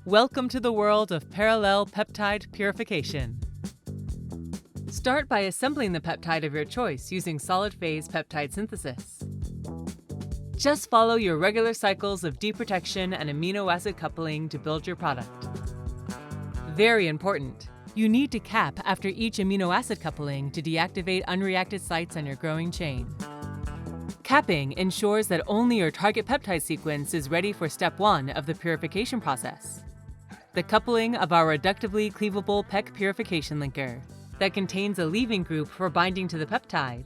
Welcome to the world of parallel peptide purification. Start by assembling the peptide of your choice using solid-phase peptide synthesis. Just follow your regular cycles of deprotection and amino acid coupling to build your product. Very important, you need to cap after each amino acid coupling to deactivate unreacted sites on your growing chain. Capping ensures that only your target peptide sequence is ready for step 1 of the purification process, the coupling of our reductively cleavable PEC purification linker that contains a leaving group for binding to the peptide,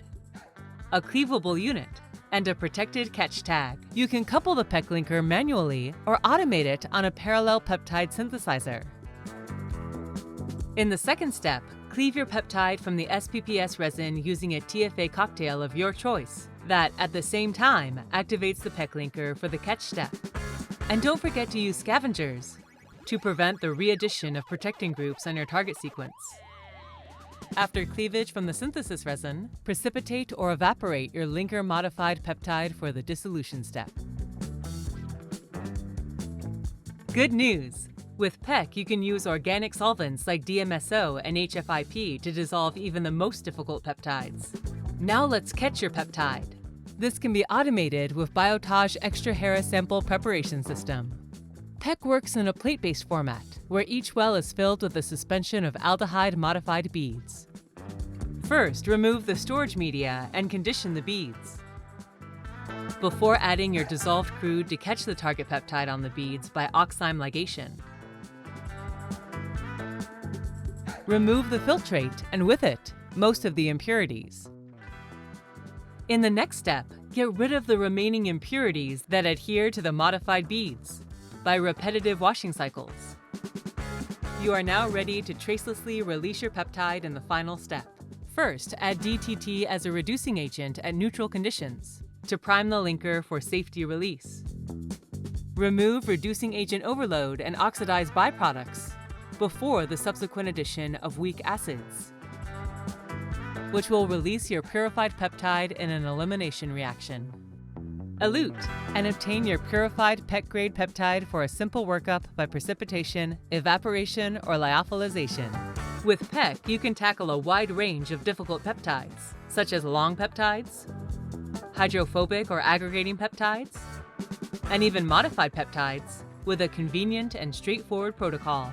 a cleavable unit, and a protected catch tag. You can couple the PEC linker manually or automate it on a parallel peptide synthesizer. In the second step, cleave your peptide from the SPPS resin using a TFA cocktail of your choice that, at the same time, activates the PEC linker for the catch step. And don't forget to use scavengers to prevent the re-addition of protecting groups on your target sequence. After cleavage from the synthesis resin, precipitate or evaporate your linker-modified peptide for the dissolution step. Good news! With PEC, you can use organic solvents like DMSO and HFIP to dissolve even the most difficult peptides. Now let's catch your peptide. This can be automated with Biotage Extra Hair Sample Preparation System. PEC works in a plate-based format, where each well is filled with a suspension of aldehyde-modified beads. First, remove the storage media and condition the beads. Before adding your dissolved crude to catch the target peptide on the beads by oxime ligation. Remove the filtrate, and with it, most of the impurities. In the next step, get rid of the remaining impurities that adhere to the modified beads by repetitive washing cycles. You are now ready to tracelessly release your peptide in the final step. First, add DTT as a reducing agent at neutral conditions to prime the linker for safety release. Remove reducing agent overload and oxidized byproducts before the subsequent addition of weak acids, which will release your purified peptide in an elimination reaction. Elute and obtain your purified PEC-grade peptide for a simple workup by precipitation, evaporation, or lyophilization. With PEC, you can tackle a wide range of difficult peptides, such as long peptides, hydrophobic or aggregating peptides, and even modified peptides with a convenient and straightforward protocol.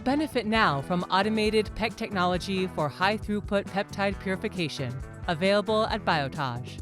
Benefit now from automated PEC technology for high-throughput peptide purification, available at Biotage.